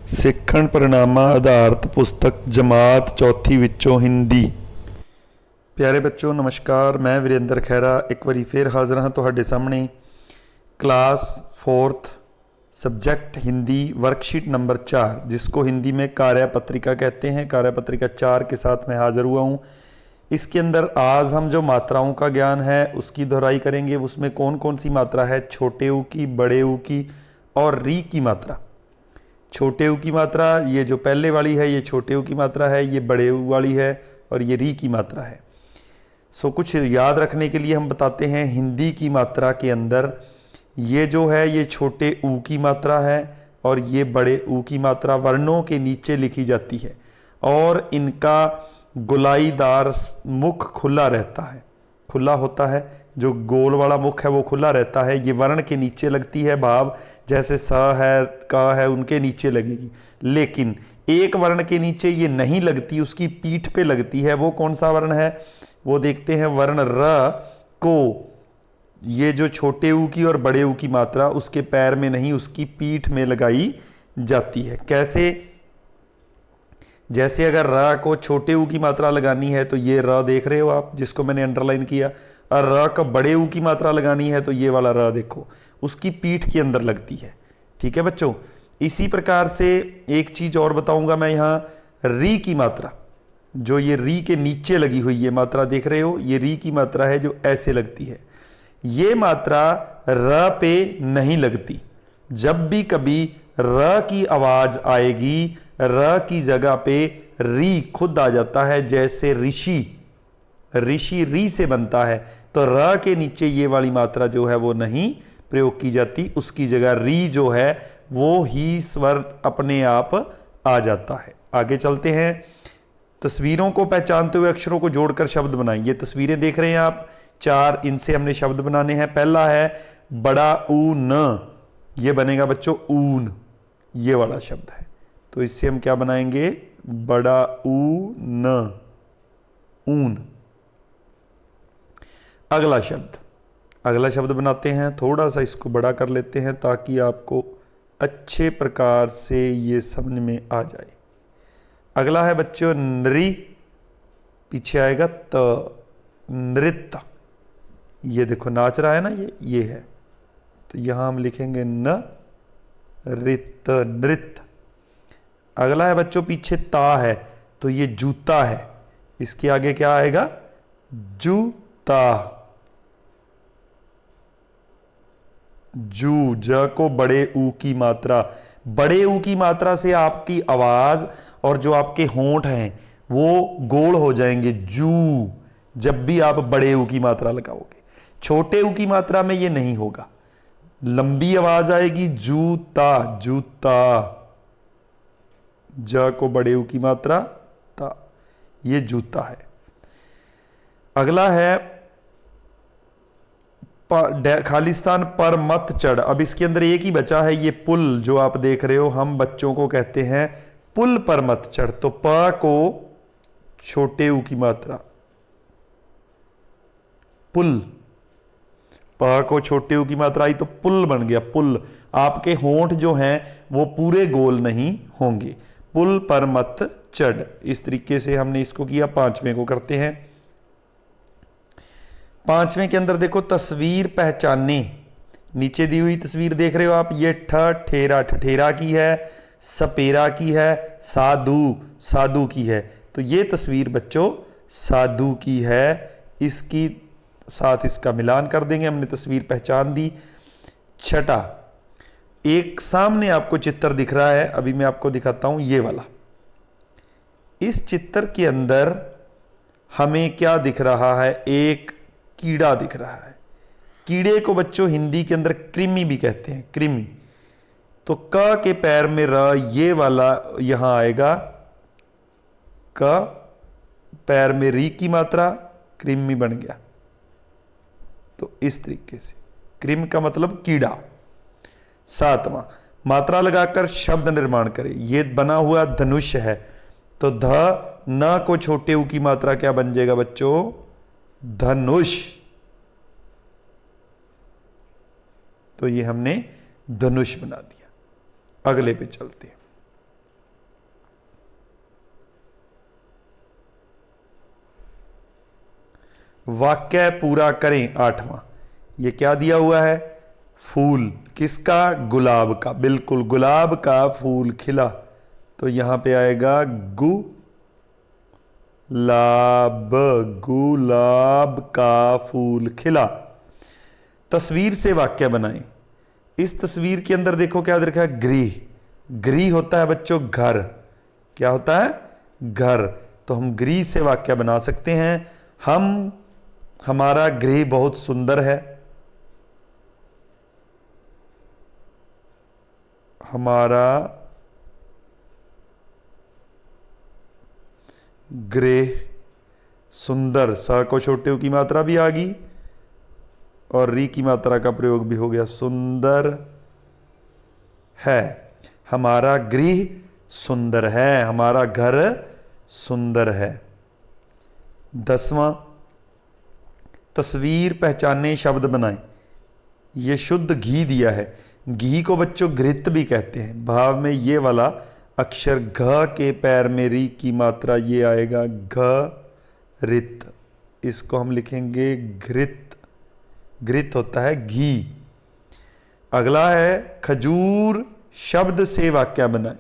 ਸਿੱਖਣ परिणामां आधारित पुस्तक जमात चौथी विचों हिंदी। प्यारे बच्चों नमस्कार, मैं वीरेंद्र खैरा एक बारी फिर हाज़र हाँ तुहाडे सामने। Class 4th subject Hindi worksheet number 4 जिसको हिंदी में कार्यपत्रिका कहते हैं, कार्यपत्रिका 4 के साथ मैं हाज़िर हुआ हूँ। इसके अंदर आज हम जो मात्राओं का ज्ञान है उसकी दोहराई करेंगे। उसमें कौन कौन सी मात्रा है, छोटे ऊ की, बड़े ऊ की और री की मात्रा। छोटे ऊ की मात्रा ये जो पहले वाली है ये छोटे ऊ की मात्रा है, ये बड़े ऊ वाली है और ये री की मात्रा है। सो कुछ याद रखने के लिए हम बताते हैं, हिंदी की मात्रा के अंदर ये जो है ये छोटे ऊ की मात्रा है और ये बड़े ऊ की मात्रा वर्णों के नीचे लिखी जाती है और इनका गोलाईदार मुख खुला रहता है, खुला होता है। जो गोल वाला मुख है वो खुला रहता है। ये वर्ण के नीचे लगती है, भाव जैसे स है, क है, उनके नीचे लगेगी। लेकिन एक वर्ण के नीचे ये नहीं लगती, उसकी पीठ पे लगती है। वो कौन सा वर्ण है वो देखते हैं। वर्ण र को ये जो छोटे ऊ की और बड़े ऊ की मात्रा उसके पैर में नहीं, उसकी पीठ में लगाई जाती है। कैसे? जैसे अगर र को छोटे ऊ की मात्रा लगानी है तो ये र देख रहे हो आप, जिसको मैंने अंडरलाइन किया, और र को बड़े ऊ की मात्रा लगानी है तो ये वाला र देखो, उसकी पीठ के अंदर लगती है। ठीक है बच्चों, इसी प्रकार से एक चीज और बताऊंगा मैं। यहाँ री की मात्रा, जो ये री के नीचे लगी हुई ये मात्रा देख रहे हो, ये री की मात्रा है जो ऐसे लगती है। ये मात्रा र पे नहीं लगती। जब भी कभी र की आवाज आएगी, र की जगह पे री खुद आ जाता है। जैसे ऋषि, ऋषि री से बनता है, तो र के नीचे ये वाली मात्रा जो है वो नहीं प्रयोग की जाती, उसकी जगह री जो है वो ही स्वर अपने आप आ जाता है। आगे चलते हैं। तस्वीरों को पहचानते हुए अक्षरों को जोड़कर शब्द बनाएं। ये तस्वीरें देख रहे हैं आप 4, इनसे हमने शब्द बनाने हैं। पहला है बड़ा ऊ न, ये बनेगा बच्चों ऊन, ये वाला शब्द है। तो इससे हम क्या बनाएंगे? बड़ा ऊ न, ऊन। अगला शब्द बनाते हैं। थोड़ा सा इसको बड़ा कर लेते हैं ताकि आपको अच्छे प्रकार से ये समझ में आ जाए। अगला है बच्चों नृ, पीछे आएगा त, नृत्य। ये देखो नाच रहा है ना, ये है, तो यहां हम लिखेंगे न रित, नृत्य। अगला है बच्चों पीछे ता है, तो ये जूता है, इसके आगे क्या आएगा? जूता। जू, ज को बड़े ऊ की मात्रा, बड़े ऊ की मात्रा से आपकी आवाज और जो आपके होंठ हैं वो गोल हो जाएंगे। जू, जब भी आप बड़े ऊ की मात्रा लगाओगे। छोटे ऊ की मात्रा में ये नहीं होगा, लंबी आवाज आएगी। जूता, जूता। ज को बड़े ऊ की मात्रा ता, ये जूता है। अगला है खालिस्तान पर मत चढ़। अब इसके अंदर एक ही बचा है, ये पुल जो आप देख रहे हो, हम बच्चों को कहते हैं पुल पर मत चढ़। तो प को छोटे ऊ की मात्रा, पुल, प को छोटे ऊ की मात्रा आई तो पुल बन गया, पुल। आपके होंठ जो हैं वो पूरे गोल नहीं होंगे। पुल पर मत चढ़, इस तरीके से हमने इसको किया। 5वें को करते हैं। 5वें के अंदर देखो तस्वीर पहचाने। नीचे दी हुई तस्वीर देख रहे हो आप, ये ठेरा, ठठेरा की है, सपेरा की है, साधु, साधु की है। तो ये तस्वीर बच्चों साधु की है, इसकी साथ इसका मिलान कर देंगे। हमने तस्वीर पहचान दी। 6, एक सामने आपको चित्र दिख रहा है, अभी मैं आपको दिखाता हूं ये वाला। इस चित्र के अंदर हमें क्या दिख रहा है? एक कीड़ा दिख रहा है। कीड़े को बच्चों हिंदी के अंदर कृमि भी कहते हैं, कृमि। तो क के पैर में र, ये वाला यहां आएगा। क पैर में री की मात्रा, कृमि बन गया। तो इस तरीके से कृम का मतलब कीड़ा। 7वां, मात्रा लगाकर शब्द निर्माण करें। ये बना हुआ धनुष है, तो ध न को छोटे ऊ की मात्रा क्या बन जाएगा बच्चों? धनुष। तो ये हमने धनुष बना दिया। अगले पे चलते हैं। वाक्य पूरा करें। 8वां, ये क्या दिया हुआ है? फूल। किसका? गुलाब का। बिल्कुल, गुलाब का फूल खिला, तो यहां पे आएगा गुलाब। गुलाब का फूल खिला। तस्वीर से वाक्य बनाएं। इस तस्वीर के अंदर देखो क्या लिखा है? गृह। गृह होता है बच्चों घर। क्या होता है? घर। तो हम गृह से वाक्य बना सकते हैं। हमारा गृह बहुत सुंदर है। हमारा गृह सुंदर। स को छोटे ऊ की मात्रा भी आ गई और री की मात्रा का प्रयोग भी हो गया। सुंदर है। हमारा गृह सुंदर है। हमारा घर सुंदर है। 10वां, तस्वीर पहचाने शब्द बनाएं। ये शुद्ध घी दिया है। घी को बच्चों घृत भी कहते हैं। भाव में ये वाला अक्षर घ के पैर में री की मात्रा ये आएगा घृत। इसको हम लिखेंगे घृत। घृत होता है घी। अगला है खजूर शब्द से वाक्य बनाएं।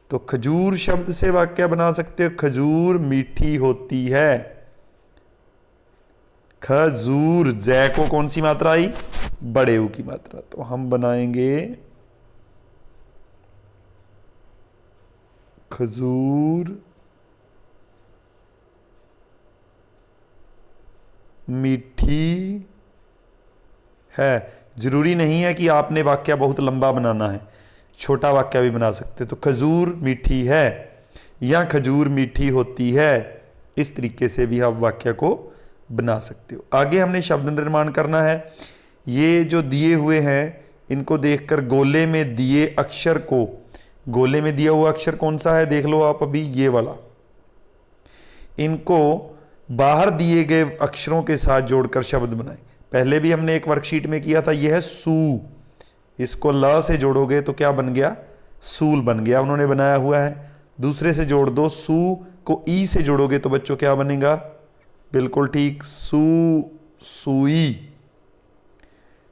तो खजूर शब्द से वाक्य बना सकते हो। खजूर मीठी होती है। खजूर। जय को कौन सी मात्रा आई? बड़े ऊ की मात्रा। तो हम बनाएंगे खजूर मीठी है। जरूरी नहीं है कि आपने वाक्य बहुत लंबा बनाना है, छोटा वाक्य भी बना सकते। तो खजूर मीठी है या खजूर मीठी होती है, इस तरीके से भी आप वाक्य को बना सकते हो। आगे हमने शब्द निर्माण करना है। ये जो दिए हुए हैं इनको देखकर गोले में दिए अक्षर को, गोले में दिया हुआ अक्षर कौन सा है देख लो आप अभी, ये वाला। इनको बाहर दिए गए अक्षरों के साथ जोड़कर शब्द बनाएं। पहले भी हमने एक वर्कशीट में किया था। यह है सू। इसको ल से जोड़ोगे तो क्या बन गया? सूल बन गया। उन्होंने बनाया हुआ है। दूसरे से जोड़ दो। सू को ई से जोड़ोगे तो बच्चों क्या बनेगा? बिल्कुल ठीक, सुई।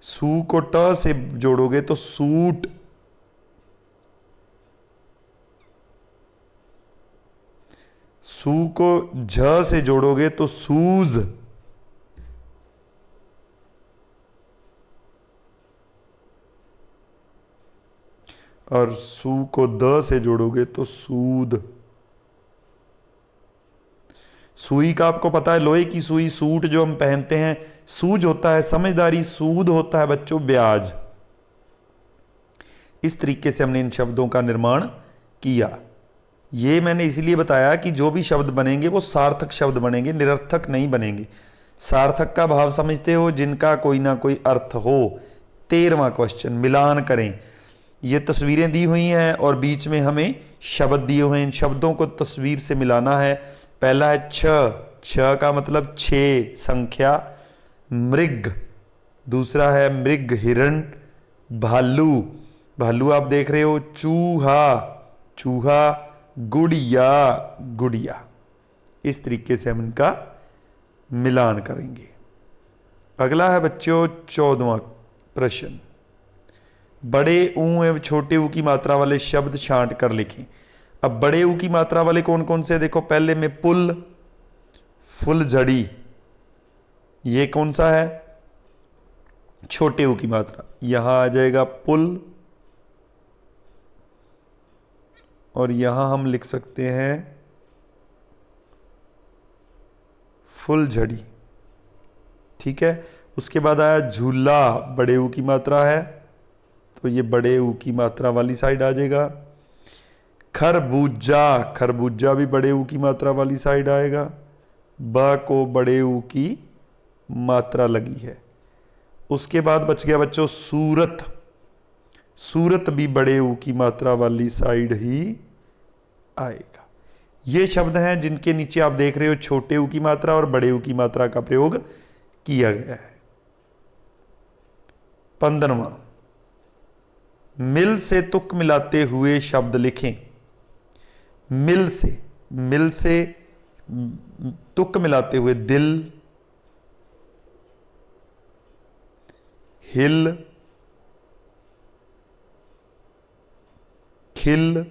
सू को ट से जोड़ोगे तो सूट। सू को झ से जोड़ोगे तो सूज। और सू को द से जोड़ोगे तो सूद। सुई का आपको पता है, लोहे की सुई, सूट जो हम पहनते हैं। सूज होता है समझदारी, सूद होता है बच्चों ब्याज। इस तरीके से हमने इन शब्दों का निर्माण किया। ये मैंने इसलिए बताया कि जो भी शब्द बनेंगे वो सार्थक शब्द बनेंगे, निरर्थक नहीं बनेंगे। सार्थक का भाव समझते हो? जिनका कोई ना कोई अर्थ हो। 13वां क्वेश्चन, मिलान करें। ये तस्वीरें दी हुई हैं और बीच में हमें शब्द दिए हुए हैं। इन शब्दों को तस्वीर से मिलाना है। पहला है छ। छ का मतलब 6 संख्या। मृग। दूसरा है मृग, हिरण। भालू। भालू आप देख रहे हो। चूहा। चूहा। गुड़िया। गुड़िया। इस तरीके से हम इनका मिलान करेंगे। अगला है बच्चों 14वां प्रश्न। बड़े ऊ एवं छोटे ऊ की मात्रा वाले शब्द छांट कर लिखें। अब बड़े ऊ की मात्रा वाले कौन कौन से? देखो, पहले में पुल, फुलझड़ी। ये कौन सा है? छोटे ऊ की मात्रा। यहां आ जाएगा पुल और यहां हम लिख सकते हैं फुलझड़ी। ठीक है। उसके बाद आया झूला, बड़े ऊ की मात्रा है तो ये बड़े ऊ की मात्रा वाली साइड आ जाएगा। खरबूजा। खरबूजा भी बड़े ऊ की मात्रा वाली साइड आएगा। ब को बड़े ऊ की मात्रा लगी है। उसके बाद बच गया बच्चों सूरत। सूरत भी बड़े ऊ की मात्रा वाली साइड ही आएगा। ये शब्द हैं जिनके नीचे आप देख रहे हो छोटे ऊ की मात्रा और बड़े ऊ की मात्रा का प्रयोग किया गया है। 15वां, मिल से तुक मिलाते हुए शब्द लिखें। मिल से तुक मिलाते हुए दिल, हिल, खिल,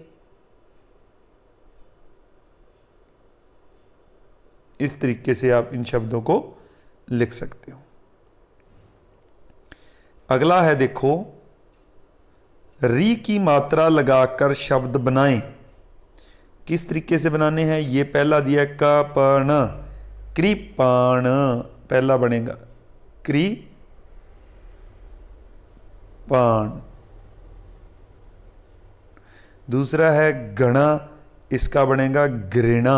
इस तरीके से आप इन शब्दों को लिख सकते हो। अगला है देखो, री की मात्रा लगाकर शब्द बनाएं। किस तरीके से बनाने हैं, ये पहला दिया कपण, कृपाण पहला बनेगा, कृपाण। दूसरा है गणा, इसका बनेगा घृणा,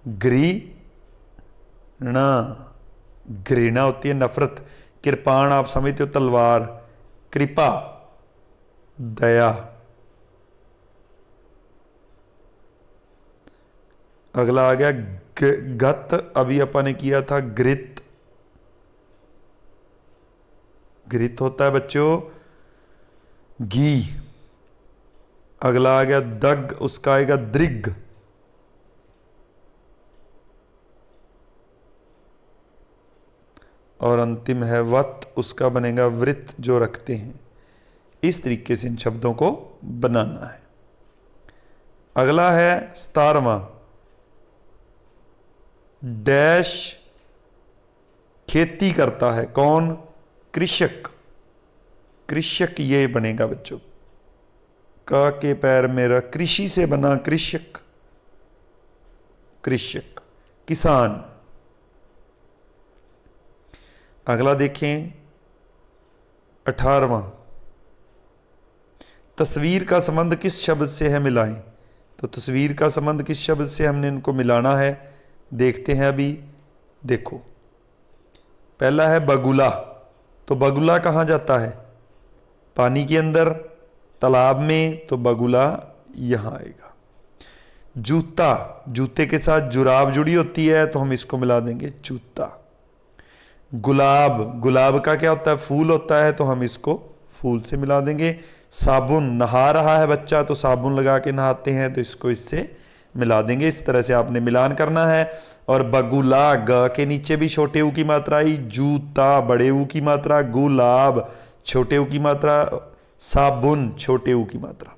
घृणा, घृणा होती है नफरत। कृपाण आप समझते हो तलवार, कृपा दया। अगला आ गया गत, अभी अपन ने किया था घृत, घृत होता है बच्चों घी। अगला आ गया दग, उसका आएगा दृग। और अंतिम है वत, उसका बनेगा वृत्त जो रखते हैं। इस तरीके से इन शब्दों को बनाना है। अगला है 17वां, डैश खेती करता है, कौन, कृषक, कृषक ये बनेगा बच्चों, क के पैर मेरा, कृषि से बना कृषक, कृषक, किसान। अगला देखें 18वां, तस्वीर का संबंध किस शब्द से है, मिलाएं। तो तस्वीर का संबंध किस शब्द से हमने इनको मिलाना है, देखते हैं अभी। देखो पहला है बगुला, तो बगुला कहाँ जाता है, पानी के अंदर, तालाब में, तो बगुला यहां आएगा। जूता, जूते के साथ जुराब जुड़ी होती है तो हम इसको मिला देंगे जूता। गुलाब, गुलाब का क्या होता है, फूल होता है, तो हम इसको फूल से मिला देंगे। साबुन, नहा रहा है बच्चा तो साबुन लगा के नहाते हैं, तो इसको इससे मिला देंगे। इस तरह से आपने मिलान करना है। और बगुला, ग के नीचे भी छोटे ऊ की मात्रा आई, जूता बड़े ऊ की मात्रा, गुलाब छोटे ऊ की मात्रा, साबुन छोटे ऊ की मात्रा।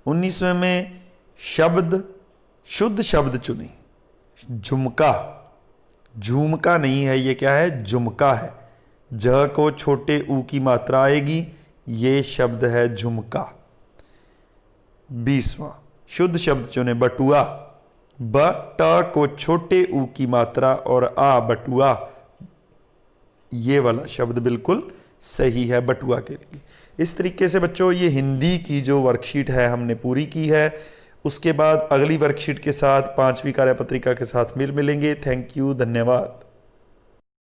19वें में शब्द, शुद्ध शब्द चुने। झुमका, झुमका नहीं है, ये क्या है, झुमका है। ज को छोटे ऊ की मात्रा आएगी, ये शब्द है झुमका। 20वां शुद्ध शब्द चुने, बटुआ। ब ट को छोटे ऊ की मात्रा और आ, बटुआ, ये वाला शब्द बिल्कुल सही है बटुआ के लिए। इस तरीके से बच्चों ये हिंदी की जो वर्कशीट है हमने पूरी की है। उसके बाद अगली वर्कशीट के साथ 5वीं कार्यपत्रिका के साथ मिलेंगे। थैंक यू, धन्यवाद।